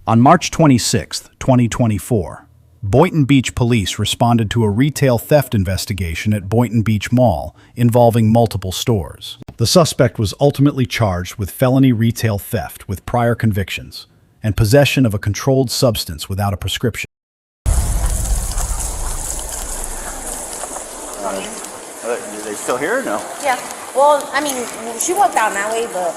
On March 26, 2024, Boynton Beach Police responded to a retail theft investigation at Boynton Beach Mall involving multiple stores. The suspect was ultimately charged with felony retail theft with prior convictions and possession of a controlled substance without a prescription. Are they still here or no? Yeah. Well, I mean, she walked down that way, but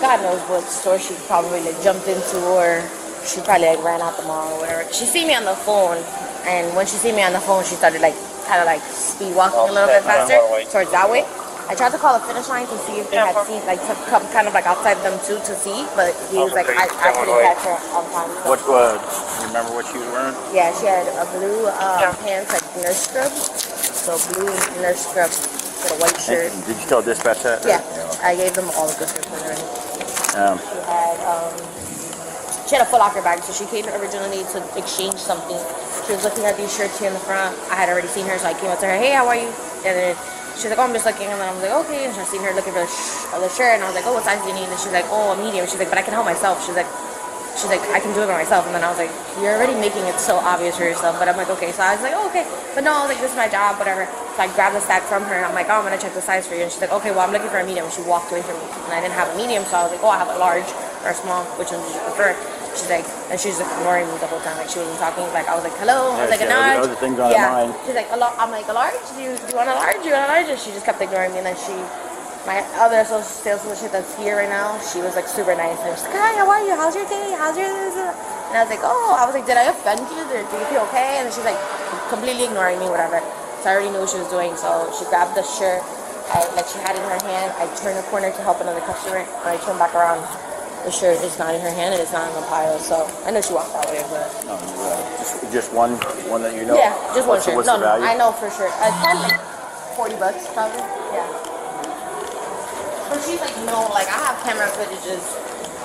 God knows what store she probably jumped into, or she probably ran out the mall or whatever. She see me on the phone, and when she see me on the phone, she started kind of speed walking a little bit faster towards that way. I tried to call the finish line to see if they had seen, to come kind of outside them too to see, but he was like, I couldn't catch her on time. So. What, do you remember what she was wearing? Yeah, she had a blue pants, nurse scrub. So blue nurse scrub with a white shirt. And did you tell dispatch that? Yeah, I gave them all the description already. She had a Foot Locker bag, so she came originally to exchange something. She was looking at these shirts here in the front. I had already seen her, so I came up to her, hey, how are you? And then she's like, oh, I'm just looking. And then I was like, okay. And I seen her looking for the shirt, and I was like, oh, what size do you need? And she's like, oh, a medium. She's like, but I can help myself. She's like, I can do it by myself. And then I was like, you're already making it so obvious for yourself. But I'm like, okay. So I was like, oh, okay. But no, I was like, this is my job, whatever. So I grabbed the stack from her, and I'm like, oh, I'm going to check the size for you. And she's like, okay, well, I'm looking for a medium. And she walked away from me. And I didn't have a medium, so I was like, oh, I have a large or a small. Which one do you prefer? She's like, and she was like ignoring me the whole time. Like, she wasn't talking. Like, I was like, hello. I was like, a large. Other things on her mind. She's like, I'm like, a large? Do you want a large? Do you want a large? And she just kept ignoring me. And then my other sales associate that's here right now, she was like super nice. And she's like, hi, how are you? How's your day? How's your this? And I was like, oh, I was like, did I offend you? Do you feel okay? And then she's like, completely ignoring me, whatever. So I already knew what she was doing. So she grabbed the shirt, she had it in her hand. I turned the corner to help another customer. When I turned back around, the shirt is not in her hand and it's not in the pile. So I know she walked that way, but no, just one that you know. Yeah, just one shirt. What's the value? I know for sure. $10, $40 probably. Yeah. But she's like, no, I have camera footages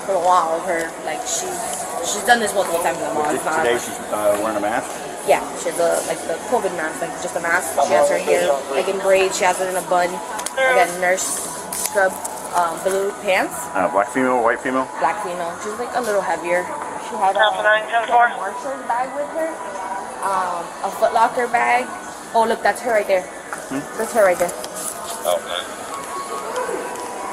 for a while of her. Like she's done this multiple times in the mall. Today she's wearing a mask? Yeah, she has the COVID mask, just a mask. She has her hair in braids, she has it in a bun. Again, nurse scrub, blue pants. Black female, white female? Black female. She's a little heavier. She had a Marshall's bag with her. A Foot Locker bag. Oh look, that's her right there. That's her right there. Oh, man.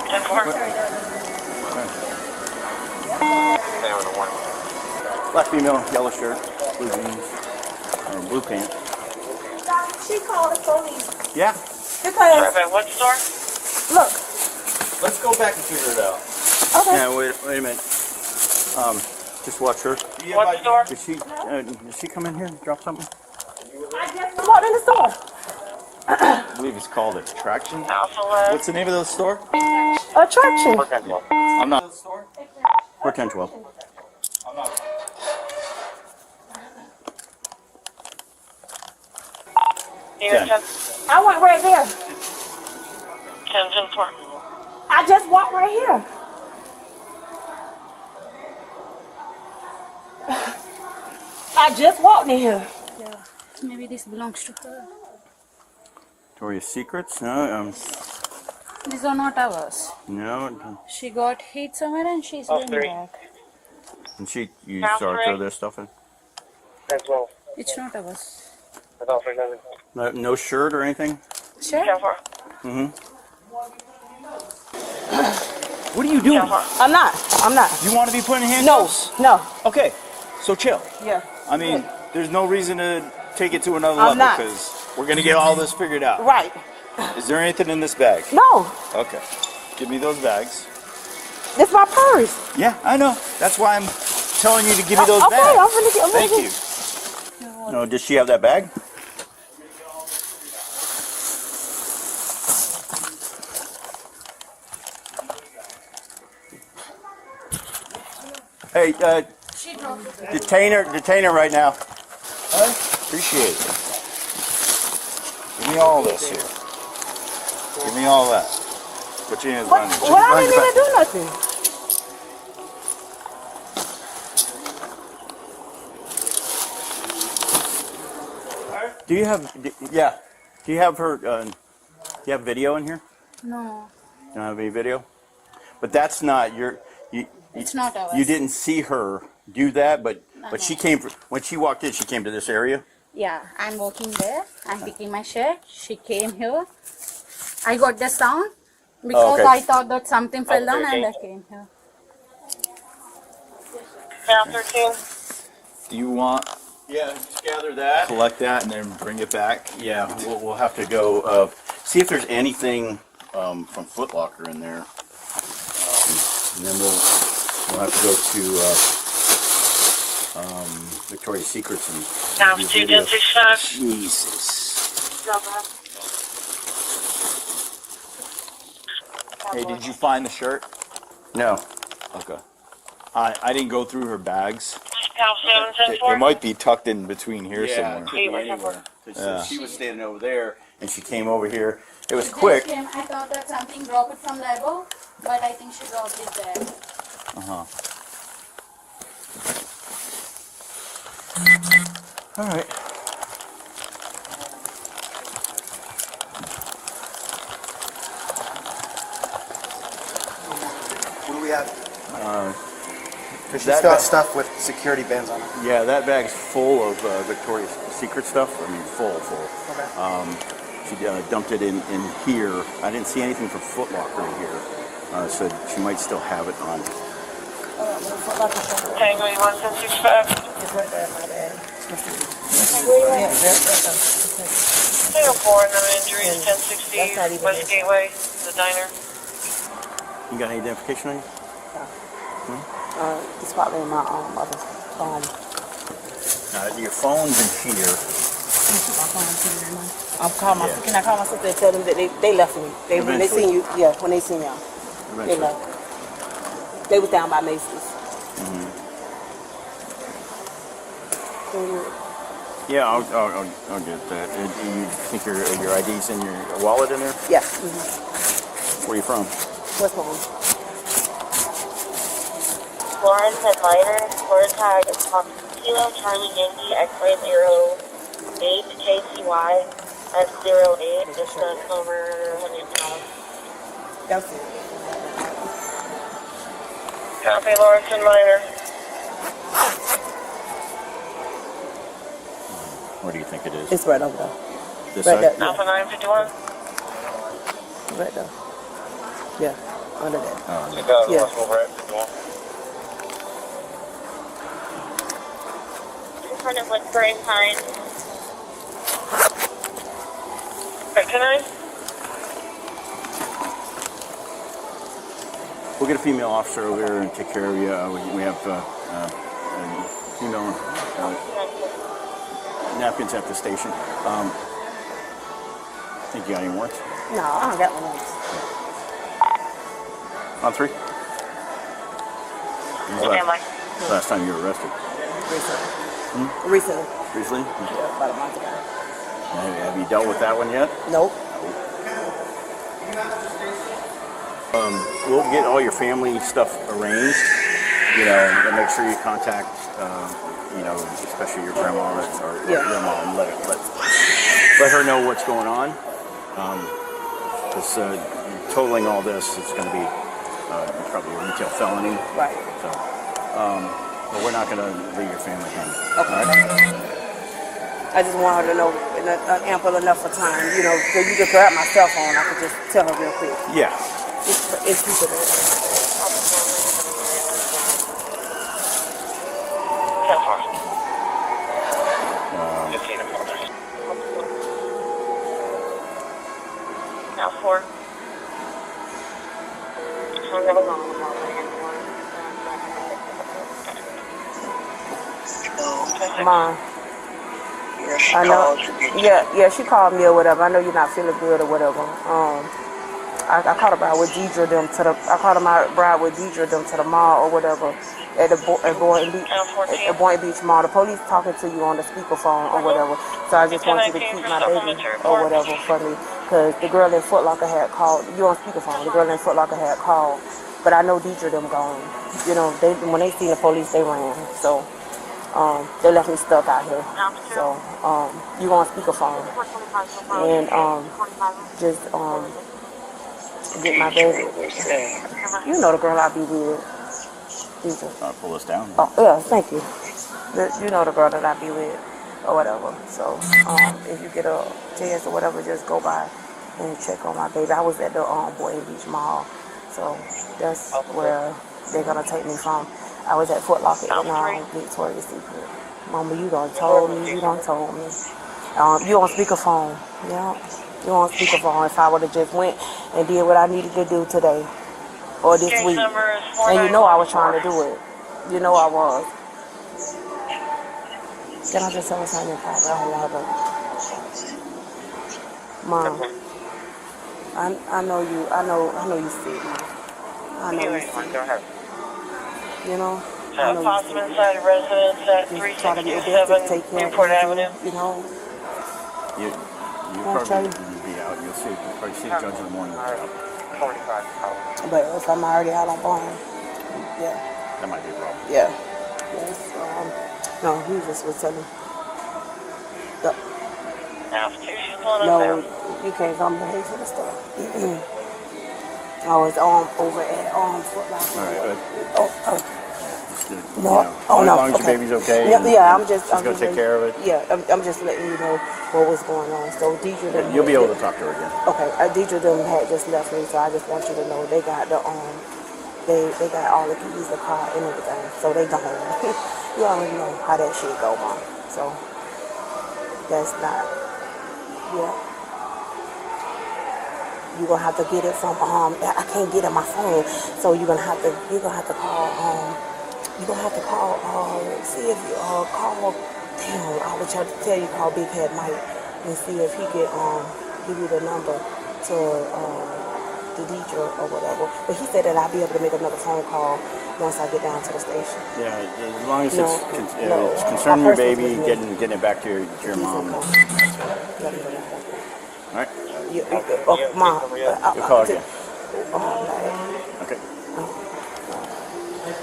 10-4. Black female, yellow shirt, blue jeans, and blue pants. She called the police. Yeah. Because At what store? look. Let's go back and figure it out. Okay. Yeah, wait a minute. Just watch her. What store? Did she come in here and drop something? I just walked in the store. I believe it's called Attraction. What's the name of the store? Attraction. I'm not. We're 10-12. I'm not. I went right there. 10-4. I just walked right here. I just walked in here. Yeah, maybe this belongs to her. Victoria's Secrets? No. These are not ours. No. She got hit somewhere and she's going back. And you saw her throw this stuff in? 10-12. It's not ours. No shirt or anything? Sure. 10-4. What are you doing? I'm not. You want to be put in handcuffs? No. Okay, so chill. Yeah. I mean, there's no reason to take it to another I'm level not. because we're going to get all this figured out. Right. Is there anything in this bag? No. Okay. Give me those bags. It's my purse. Yeah, I know. That's why I'm telling you to give me those okay, bags. I'm gonna get. Thank you. No, does she have that bag? Hey, detain her right now. Appreciate it. Give me all this here. Give me all that. Put your hands behind you. Well, I didn't even do nothing. Do you have her, do you have video in here? No. You don't have any video? But that's not It's not ours. You didn't see her do that, but she came when she walked in. She came to this area. Yeah, I'm walking there. I'm picking my shirt. She came here. I got the sound because okay. I thought that something fell down and I came here. Now 13. Do you want? Yeah, just gather that, collect that, and then bring it back. Yeah, we'll have to go see if there's anything from Foot Locker in there, and then we'll have to go to Victoria's Secrets and Now do 2, video. 1065. Jesus. Hey, did you find the shirt? No. Okay. I didn't go through her bags. Pound 7, It might be tucked in between here somewhere. Eight, anywhere. So she was standing over there, and she came over here. It was She quick. just came. I thought that something dropped it from the above, but I think she dropped it there. All right. What do we have? Because she's that got bag- stuff with security bins on it. Yeah, that bag's full of Victoria's Secret stuff. I mean, full. Okay. She dumped it in here. I didn't see anything from Foot Locker in here, so she might still have it on. Tango 1765. Tango 4, no injuries, 1060 West Gateway, the diner. You got any identification on you? It's probably in my mother's phone. Your phone's in here. I'm calling my. Can I call my sister and tell them that they left me? When they seen you, yeah, when they seen y'all, they left. They was down by Macy's. Yeah, I'll get that. Do you think your ID's in your wallet in there? Yeah. Where are you from? What's home? Florence and Lighter, Florida tag is Kilo Charlie Yankee X-ray 08 KCY at 08, just over 100 pounds. That's it. Copy, Lawrence and Minor. Where do you think it is? It's right over there. This Right side? there. Alpha 951. Right there. Yeah, under that. Yeah. In front of Woodbury Pine. Right, can I? We'll get a female officer over here and take care of you. We have female napkins at the station. Think you got any more? No, I don't got one else. On 3? Last time you were arrested? Recently. Recently? Yeah, about a month ago. Have you dealt with that one yet? Nope. We'll get all your family stuff arranged, and make sure you contact, especially your grandma or your mom. Let her know what's going on. Because totaling all this, it's going to be probably a retail felony. Right. So, but we're not going to leave your family hanging. Okay. All right? I just want her to know in ample enough of time, so you just grab my cell phone. I could just tell her real quick. Yeah. It's feasible. 10-4. 15 and 4. Now 4. Mom. I know. Yeah, she called me or whatever. I know you're not feeling good or whatever. I caught a bride with Deidre them to the. I caught my bride with Deidre them to the mall or whatever at Boynton Beach Mall. The police talking to you on the speakerphone or whatever. So I just want you to keep my baby or whatever for me, because the girl in Foot Locker had called. You on speakerphone? The girl in Foot Locker had called, but I know Deidre them gone. When they seen the police, they ran. So. They left me stuck out here. So, you on speakerphone. And, just, get my baby. You know the girl I be with. Deidre. Pull this down. Oh, yeah, thank you. You know the girl that I be with or whatever. So, if you get a chance or whatever, just go by and check on my baby. I was at the Boynton Beach Mall. So, that's where they're going to take me from. I was at Foot Locker in Victoria's Secret. Mama, you done told me. You on speakerphone. Yeah. You on speakerphone. If I would have just went and did what I needed to do today or this week. And you know I was trying to do it. You know I was. Can I just tell us how your car? I don't want to. Mom, I know you. I know you sick, Mom. I know you sick. You know. I know Possum you sick. inside residence at Just try to be the best to take 367 care Newport of Avenue. you know. You probably be out. You'll probably see the judge in the morning. But if I'm already out on bond, yeah. That might be a problem. Yeah. Yes. No, he just was telling. Constitution's pulling up No, there. you can't come back to the store. I was over at Foot Locker. All right. No, As long as your baby's okay. Yeah, I'm just gonna take care of it. Yeah, I'm just letting you know what was going on. So Deidre, You'll be able to talk to her again. Okay, Deidre them had just left me, so I just want you to know they got the they got all the keys, the car, and everything. So they gone. You already know how that shit go, Mom. So that's not. Yeah. You're gonna have to get it from I can't get it on my phone. So you're gonna have to call you're gonna have to call see if you call damn, I was trying to tell you call Big Head Mike and see if he could give you the number to the Deidre or whatever. But he said that I'll be able to make another phone call once I get down to the station. Yeah, as long as it's concerning your baby, getting it back to your mom. All right. Mom. You'll call again.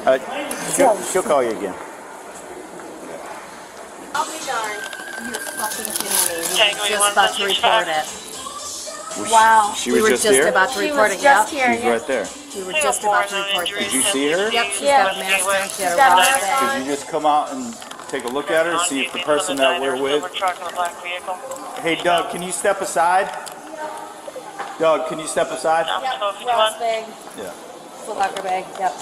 Okay. She'll call you again. I'll be darned. You're fucking kidding me. Tango, you Just want about to some report feedback? it. Wow. She We was were just just here? about to She report was it, just yeah. here. She's right there. We were just about to report Did this. you see her? Yep, she's Yeah. got a mask on, she had a Got a rock mask bag. Could you just come out and take a look at her, see if the person that we're with... Hey, Doug, can you step aside? Doug, can you step aside? Yep, rock bag, Yeah. Foot Locker bag, yep.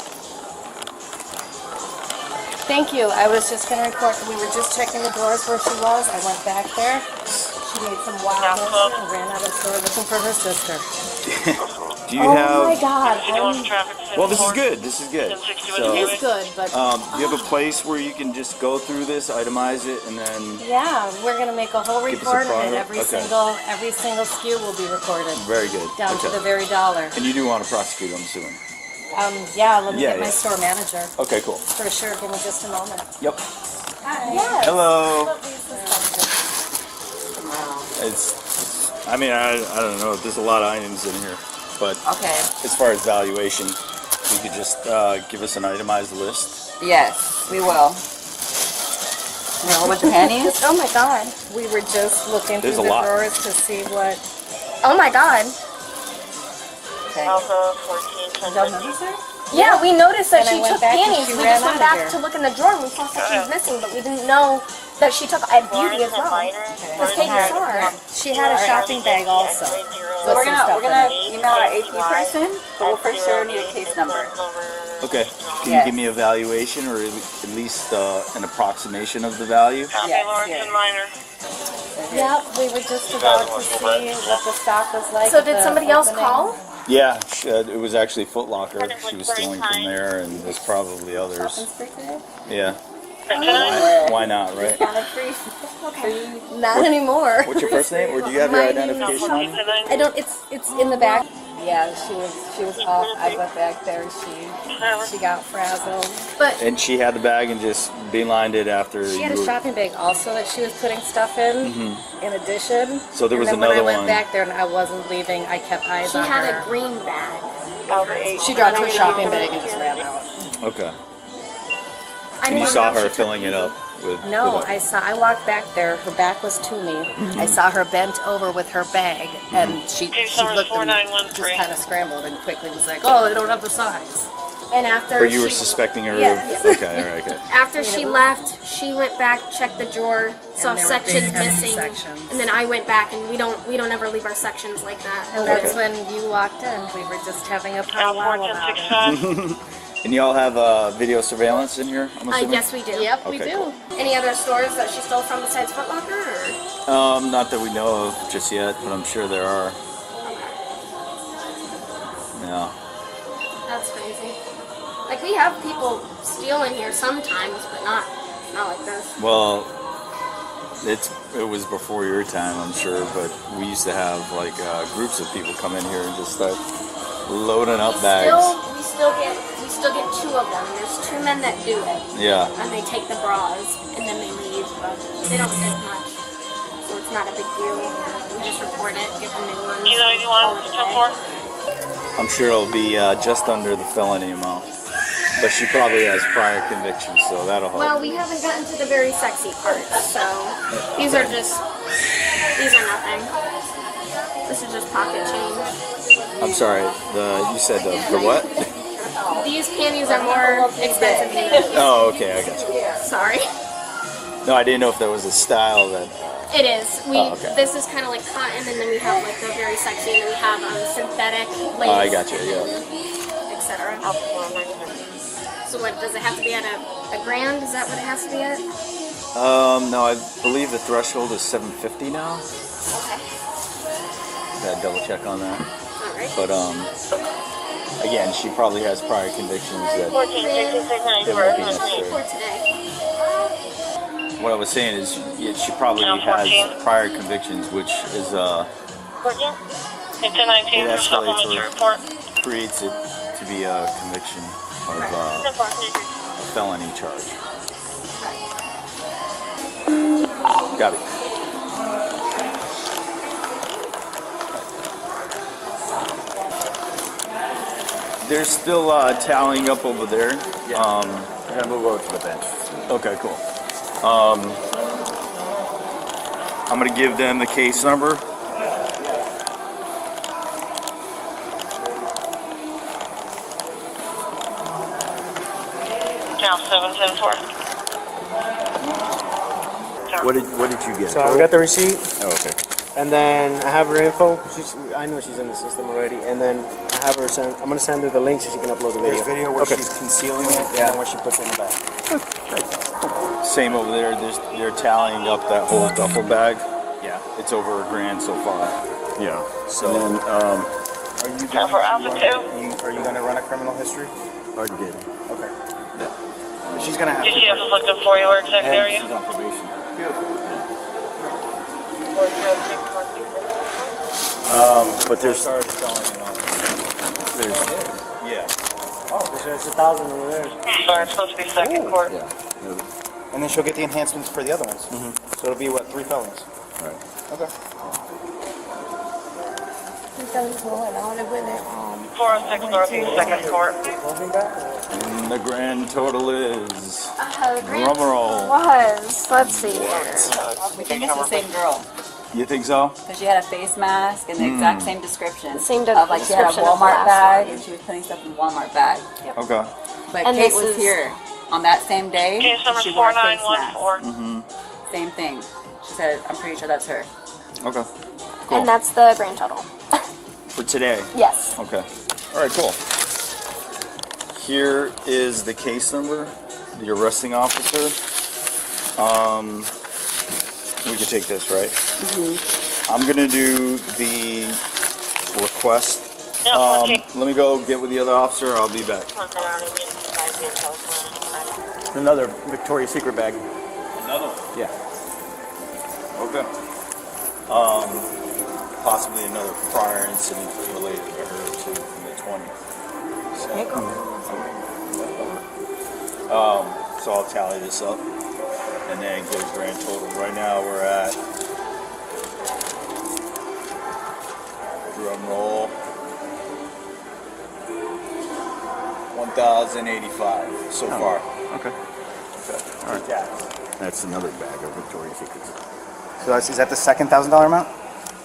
Thank you. I was just going to report, we were just checking the drawers where she was. I went back there. She made some wild motion and ran out of the store looking for her sister. Do you have... Oh my God. Well, this is good. This is good. It So, is good, but do you have a place where you can just go through this, itemize it, and then... yeah, we're going to make a whole Give us a report and product? every Okay. single SKU will be recorded. Very good. Down to Okay. the very dollar. And you do want to prosecute, I'm assuming. Yeah, let me Yeah, get my yeah. store manager. Okay, cool. For sure, give me just a moment. Yep. Hi. Yes. Hello. It's, I mean, I don't know. There's a lot of items in here, but Okay. as far as valuation, you could just give us an itemized list. Yes, we will. You know, a whole bunch of panties? Oh my God. We were just looking There's through a the lot. drawers to see what. Oh my God. Okay. Alpha 14, Don't notice her? Yeah, we noticed that And I she went took back and panties. she We ran just went out of back here. to look in the drawer and we saw that she was missing, but we didn't know that she took a beauty as well. Because Katie saw her. She had a shopping bag also. So we're gonna email our AP person, but we'll for sure need a case number. Okay. Can you give me a valuation or at least an approximation of the value? Yes, Lawrence yes. and Minor. Yeah, we were just about to see what the stock was like. So at did the somebody else opening. call? Yeah, it was actually Foot Locker. She was stealing from there, and there's probably others. Yeah. Why not, right? Not anymore. What's your first name, or do you have your identification on you? I don't. It's in the back. Yeah, she was off. I went back there. She got frazzled. But And she had the bag and just beelined it after she had you a shopping bag also that she was putting stuff in. In addition. So there was and then when another I went one. back there and I wasn't leaving, I kept eyes She on had her. a green bag. She dropped her shopping bag and just ran out. Okay. I And you didn't saw know her she filling it up with... No, with I walked back there. Her back was to me. I saw her bent over with her bag, and she looked and just kind of scrambled and quickly was like, "Oh, they don't have the size." And after Or you were she- suspecting her? Yeah. Okay, all right, okay. After she left, she went back, checked the drawer, saw there were sections big, heavy missing, sections. and then I went back, and we don't ever leave our sections like that. And that's when you walked in. We were just having a powwow about it. 1465. And y'all have video surveillance in here, I'm assuming? Yes, we do. Yep, we Okay, do. cool. Any other stores that she stole from besides Foot Locker? Or? Not that we know of just yet, but I'm sure there are. Yeah. That's crazy. Like, we have people stealing here sometimes, but not like this. Well, it was before your time, I'm sure, but we used to have like groups of people come in here and just start loading up bags. We still get two of them. There's two men that do it. Yeah. And they take the bras and then they leave, but they don't take much. So it's not a big deal. We just report it, give them new ones. 291, 10-4. I'm sure it'll be just under the felony amount. But she probably has prior convictions, so that'll help. Well, we haven't gotten to the very sexy parts, so these are nothing. This is just pocket change. I'm sorry, you said the what? These panties are more expensive than these. Oh, okay, I got you. Sorry. No, I didn't know if there was a style that... It is. Okay. This is kind of like cotton, and then we have like the very sexy, and then we have synthetic lace. Oh, I got you, yeah. Etc. So what, does it have to be at a grand? Is that what it has to be at? No, I believe the threshold is $750 now. Okay. Gotta double check on that. Alright. But again, she probably has prior convictions that 1466, won't be 94. necessary. For today. What I was saying is, she probably No, 14. has prior convictions, which is 14? And 1019 It for supplementary escalates report. creates it to be a conviction of a felony charge. Got it. They're still tallying up over there. We're gonna move over to the bench. Okay, cool. I'm gonna give them the case number. Now 774. What did you get? So I got the receipt, Oh, okay. and then I have her info. I know she's in the system already, and then I have her send. I'm gonna send her the link so she can upload the video. There's video where Okay. she's concealing it, and then where she puts it in the bag. Same over there. They're tallying up that whole duffel bag. Yeah. It's over $1,000 so far. Yeah. So And then, are you Now for Alpha 2. Are you gonna run a criminal history? Already did. Okay. yeah. She's gonna have Did to. she have to look for your exact And area? she's on probation. But there's. Started telling it on. Yeah. Oh, there's 1,000 over there. Sorry, it's supposed to be second court. Yeah. And then she'll get the enhancements for the other ones. So it'll be what, 3 felonies? Right. Okay. 406 Northeast, second court. And the grand total is. The grand Drum roll. was, let's see here. We think it's the same girl. You think so? Because she had a face mask and the exact same description. Same of like she had a description of the Walmart last bag one. and she was putting stuff in the Walmart bag. Okay. But And Kate this was is- here on that same day. Case number She wore a face mask. 4914. Same thing. She said, I'm pretty sure that's her. Okay. Cool. And that's the grand total. For today. Yes. Okay. All right, cool. Here is the case number, the arresting officer. We could take this, right? I'm gonna do the request. No, 14. Let me go get with the other officer. I'll be back. Another Victoria's Secret bag. Another one. Yeah. Okay. Possibly another prior incident related to her too from the 20th. So I'll tally this up and then get a grand total. Right now we're at, drum roll, 1,085 so far. Okay. All right. That's another bag of Victoria's Secrets. So is that the second $1,000 amount?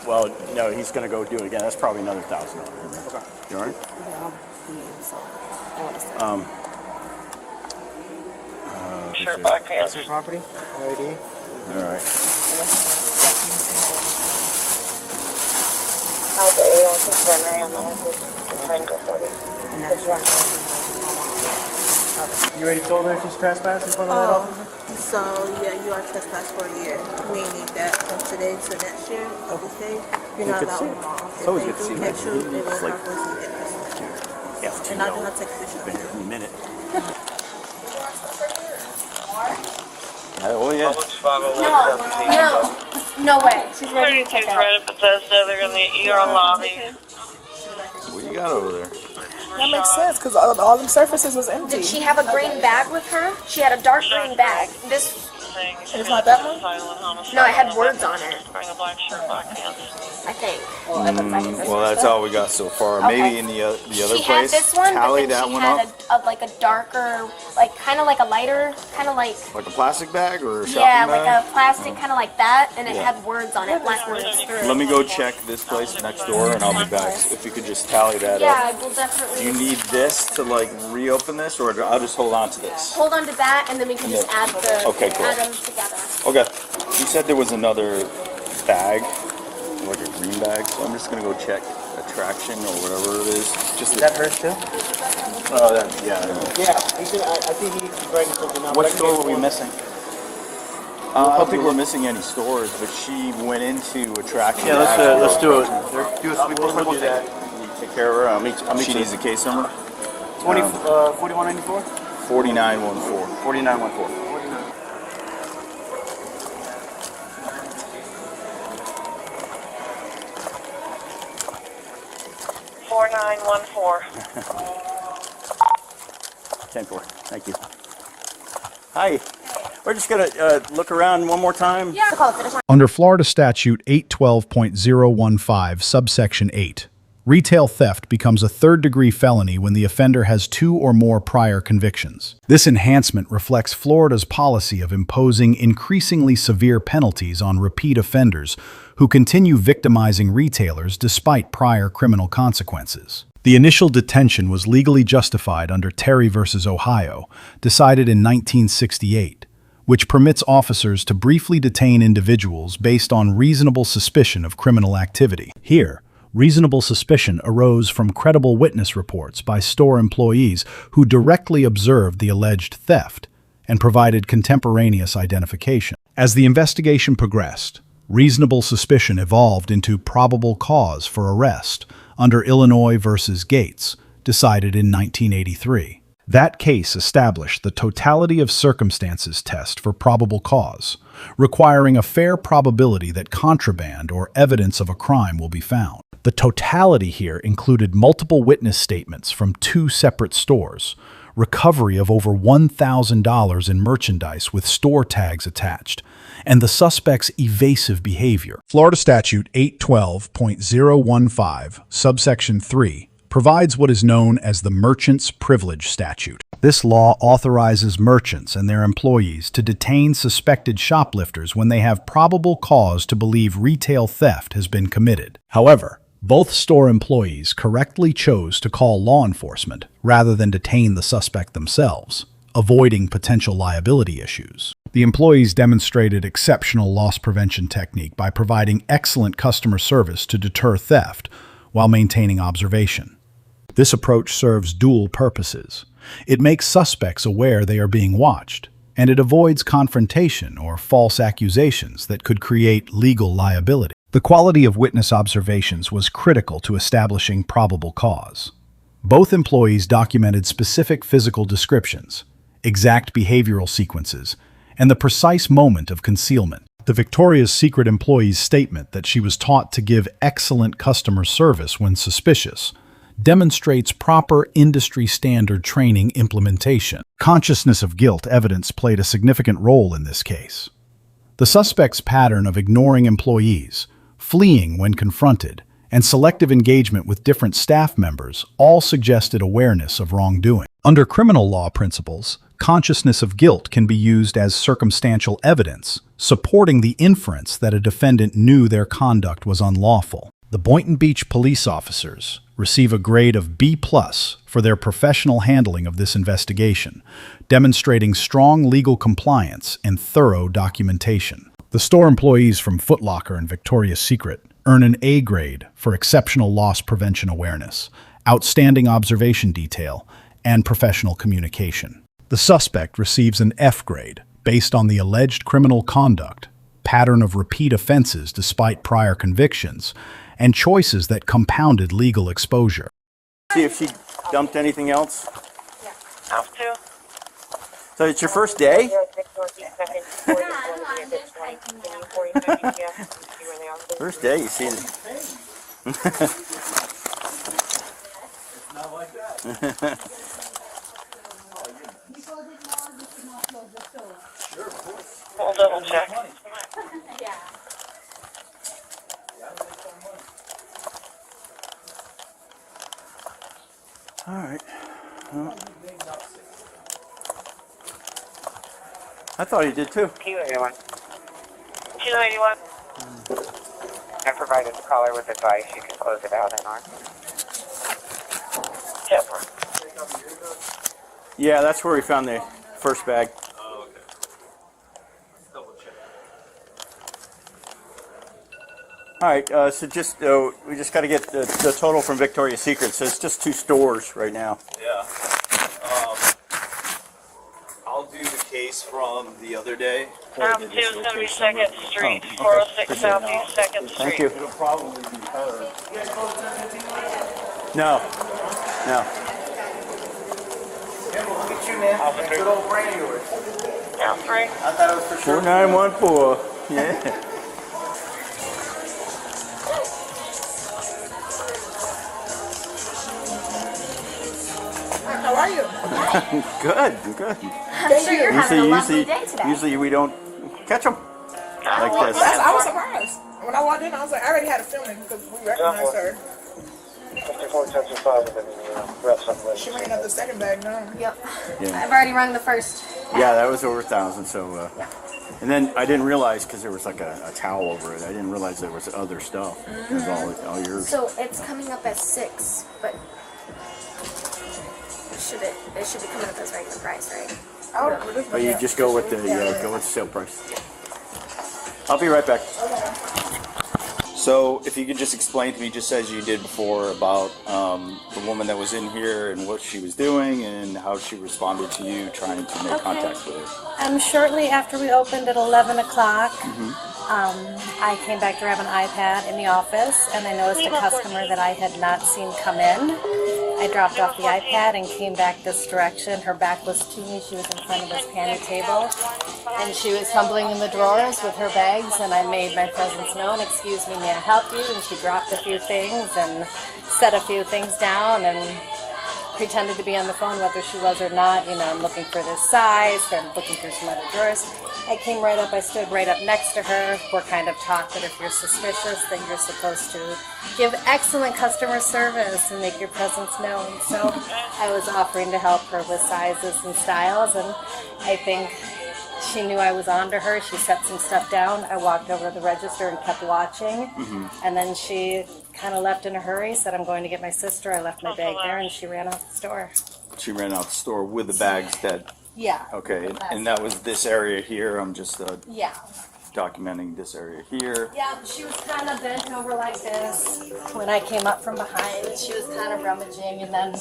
Well, no, he's going to go do it again. That's probably another $1,000. Okay. You all right? Sure, black pants. That's your property? ID? All right. Okay, I'll just run around the office and try and go for it. You already told her she's trespassing in front of that officer? So yeah, you are trespassed for a year. We need that from today to next year. Okay, you're not allowed in my office. It's always good to see Catch you, they will It's like- have to get this. Yeah, And I do not take pictures. been here a minute. Oh yeah. No way. She's ready to 32's check out. right at Bethesda. They're in the ER lobby. What you got over there? That makes sense because all them surfaces was empty. Did she have a green bag with her? She had a dark green bag. This. It's not that one? No, it had words on it. Wearing a black shirt, black pants. I think. Well, that's all we got so far. Maybe in the other She had place. this one, Tally but then that she one had up. like a darker, like kind of like a lighter, kind of like. Like a plastic bag or a shopping Yeah, bag? like a plastic, kind of like that, and it Yeah. had words on it, black words. Let me go check this place next door, and I'll be back. If you could just tally that Yeah, up. I will definitely. Do you need this to like reopen this, or I'll just hold on to this? Hold on to that, and then we can just add the Okay, cool. add them together. Okay. You said there was another bag, like a green bag, so I'm just gonna go check attraction or whatever it is. Just Is that hers too? Oh, that, yeah. Yeah, he's gonna, I think he's writing something up. What store were we missing? I don't think we're missing any stores, but she went into attraction. Yeah, let's do it. Do a sweep. We'll do that. You take care of her. I'll meet She needs a case number? 4194? 4914. 4914. 4914. 10-4. Thank you. Hi. We're just gonna look around one more time. Yeah. Call it finish line. Under Florida Statute 812.015, subsection 8, retail theft becomes a third-degree felony when the offender has 2 or more prior convictions. This enhancement reflects Florida's policy of imposing increasingly severe penalties on repeat offenders who continue victimizing retailers despite prior criminal consequences. The initial detention was legally justified under Terry v. Ohio, decided in 1968, which permits officers to briefly detain individuals based on reasonable suspicion of criminal activity. Here, reasonable suspicion arose from credible witness reports by store employees who directly observed the alleged theft and provided contemporaneous identification. As the investigation progressed, reasonable suspicion evolved into probable cause for arrest under Illinois v. Gates, decided in 1983. That case established the totality of circumstances test for probable cause, requiring a fair probability that contraband or evidence of a crime will be found. The totality here included multiple witness statements from 2 separate stores, recovery of over $1,000 in merchandise with store tags attached, and the suspect's evasive behavior. Florida Statute 812.015, subsection 3, provides what is known as the Merchant's Privilege Statute. This law authorizes merchants and their employees to detain suspected shoplifters when they have probable cause to believe retail theft has been committed. However, both store employees correctly chose to call law enforcement rather than detain the suspect themselves, avoiding potential liability issues. The employees demonstrated exceptional loss prevention technique by providing excellent customer service to deter theft while maintaining observation. This approach serves dual purposes. It makes suspects aware they are being watched, and it avoids confrontation or false accusations that could create legal liability. The quality of witness observations was critical to establishing probable cause. Both employees documented specific physical descriptions, exact behavioral sequences, and the precise moment of concealment. The Victoria's Secret employee's statement that she was taught to give excellent customer service when suspicious demonstrates proper industry-standard training implementation. Consciousness of guilt evidence played a significant role in this case. The suspect's pattern of ignoring employees, fleeing when confronted, and selective engagement with different staff members all suggested awareness of wrongdoing. Under criminal law principles, consciousness of guilt can be used as circumstantial evidence, supporting the inference that a defendant knew their conduct was unlawful. The Boynton Beach police officers receive a grade of B+ for their professional handling of this investigation, demonstrating strong legal compliance and thorough documentation. The store employees from Foot Locker and Victoria's Secret earn an A grade for exceptional loss prevention awareness, outstanding observation detail, and professional communication. The suspect receives an F grade based on the alleged criminal conduct, pattern of repeat offenses despite prior convictions, and choices that compounded legal exposure. See if she dumped anything else. Have to. So it's your first day? First day, you see it. We'll double check. All right. Well, I thought he did too. 281. 281. I provided the caller with advice. You can close it out and on. Yeah, that's where we found the first bag. Oh, okay. Let's double check. All right, so just we just got to get the total from Victoria's Secret. So it's just 2 stores right now. Yeah. I'll do the case from the other day. South 272nd Street, 406 Southeast 2nd Street. Thank you. It'll probably be her. No. No. Look at you, man. Good old brain of yours. Down 3. I thought it was for sure. 4914. Yeah. How are you? Good. Good. I'm sure you're having a lovely day today. Usually we don't catch them like this. I was surprised. When I walked in, I was like, I already had a feeling because we recognized her. 5475 and grab something. She ran up the second bag now. Yep. Yeah. I've already rung the first. Yeah, that was over 1,000. So, and then I didn't realize because there was like a towel over it. I didn't realize there was other stuff. It was all yours. So it's coming up as 6, but it should be coming up as regular price, right? Oh, But you just go with the sale price. I'll be right back. So if you could just explain to me, just as you did before, about the woman that was in here and what she was doing and how she responded to you trying to make contact with her. Shortly after we opened at 11 o'clock, I came back to grab an iPad in the office, and I noticed a customer that I had not seen come in. I dropped off the iPad and came back this direction. Her back was to me. She was in front of this panic table, and she was fumbling in the drawers with her bags, and I made my presence known. Excuse me, may I help you? And she dropped a few things and set a few things down and pretended to be on the phone, whether she was or not. You know, I'm looking for this size, started looking through some other drawers. I came right up, I stood right up next to her. We're kind of taught that if you're suspicious, then you're supposed to give excellent customer service and make your presence known. So I was offering to help her with sizes and styles, and I think she knew I was on to her. She set some stuff down. I walked over to the register and kept watching, and then she kind of left in a hurry, said, I'm going to get my sister. I left my bag there, and she ran out the store. She ran out the store with the bags that... Yeah. Okay, and that was this area here. I'm just Yeah. documenting this area here. Yeah, she was kind of bent over like this. When I came up from behind, she was kind of rummaging, and then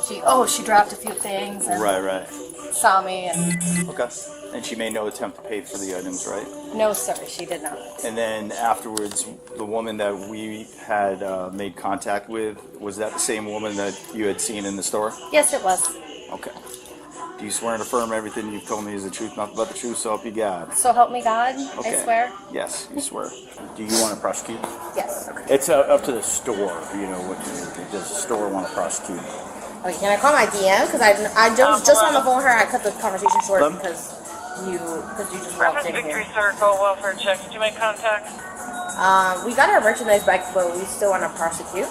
she dropped a few things and Right. saw me. And Okay. And she made no attempt to pay for the items, right? no, sir, she did not. And then afterwards, the woman that we had made contact with, was that the same woman that you had seen in the store? Yes, it was. Okay. Do you swear and affirm everything you've told me is the truth, nothing but the truth, so help you God? So help me God, Okay. I swear. Yes, you swear. Do you want to prosecute? Yes. It's up to the store. You know, does the store want to prosecute? Okay, can I call my DM? Because I just on the phone with her. I cut the conversation short Lem? because you just walked Reference in Victory here. Circle, welfare check. Did you make contact? We got our merchandise back, but we still want to prosecute.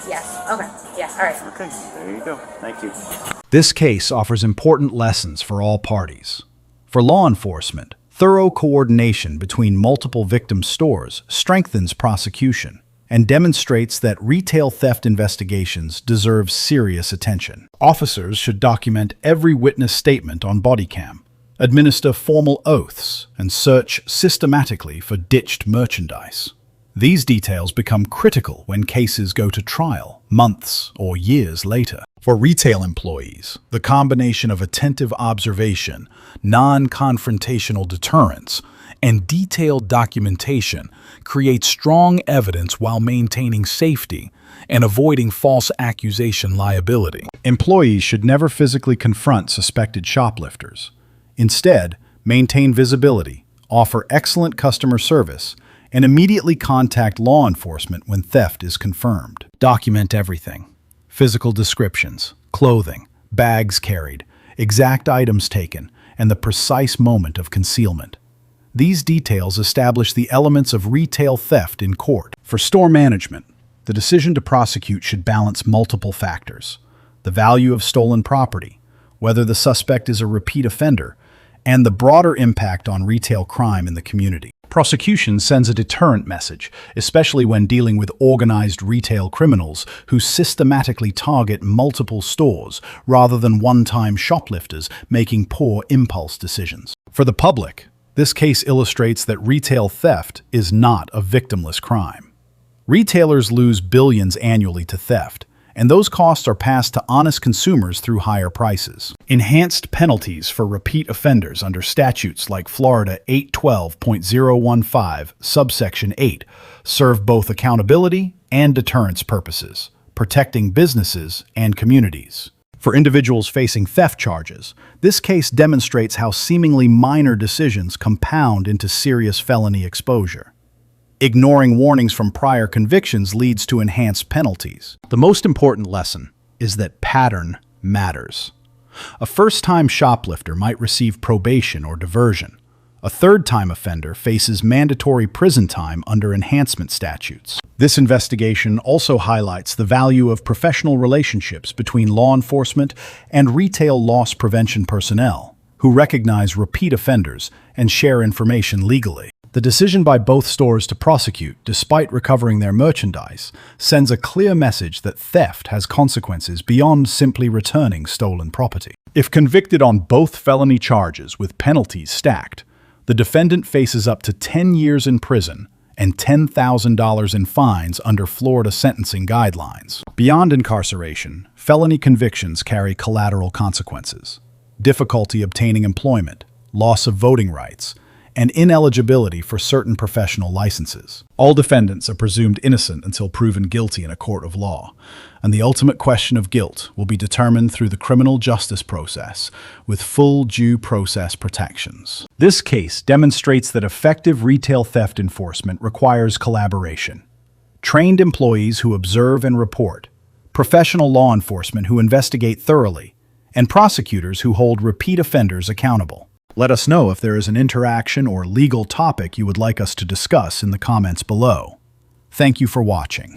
Yes. Okay. Yeah. All right. Okay, there you go. Thank you. This case offers important lessons for all parties. For law enforcement, thorough coordination between multiple victim stores strengthens prosecution, and demonstrates that retail theft investigations deserve serious attention. Officers should document every witness statement on Bodycam, administer formal oaths, and search systematically for ditched merchandise. These details become critical when cases go to trial, months or years later. For retail employees, the combination of attentive observation, non-confrontational deterrence, and detailed documentation creates strong evidence while maintaining safety and avoiding false accusation liability. Employees should never physically confront suspected shoplifters. Instead, maintain visibility, offer excellent customer service, and immediately contact law enforcement when theft is confirmed. Document everything: physical descriptions, clothing, bags carried, exact items taken, and the precise moment of concealment. These details establish the elements of retail theft in court. For store management, the decision to prosecute should balance multiple factors: the value of stolen property, whether the suspect is a repeat offender, and the broader impact on retail crime in the community. Prosecution sends a deterrent message, especially when dealing with organized retail criminals who systematically target multiple stores rather than one-time shoplifters making poor impulse decisions. For the public, this case illustrates that retail theft is not a victimless crime. Retailers lose billions annually to theft, and those costs are passed to honest consumers through higher prices. Enhanced penalties for repeat offenders under statutes like Florida 812.015, subsection 8, serve both accountability and deterrence purposes, protecting businesses and communities. For individuals facing theft charges, this case demonstrates how seemingly minor decisions compound into serious felony exposure. Ignoring warnings from prior convictions leads to enhanced penalties. The most important lesson is that pattern matters. A first-time shoplifter might receive probation or diversion. A third-time offender faces mandatory prison time under enhancement statutes. This investigation also highlights the value of professional relationships between law enforcement and retail loss prevention personnel, who recognize repeat offenders and share information legally. The decision by both stores to prosecute, despite recovering their merchandise, sends a clear message that theft has consequences beyond simply returning stolen property. If convicted on both felony charges with penalties stacked, the defendant faces up to 10 years in prison and $10,000 in fines under Florida sentencing guidelines. Beyond incarceration, felony convictions carry collateral consequences: difficulty obtaining employment, loss of voting rights, and ineligibility for certain professional licenses. All defendants are presumed innocent until proven guilty in a court of law, and the ultimate question of guilt will be determined through the criminal justice process with full due process protections. This case demonstrates that effective retail theft enforcement requires collaboration: trained employees who observe and report, professional law enforcement who investigate thoroughly, and prosecutors who hold repeat offenders accountable. Let us know if there is an interaction or legal topic you would like us to discuss in the comments below. Thank you for watching.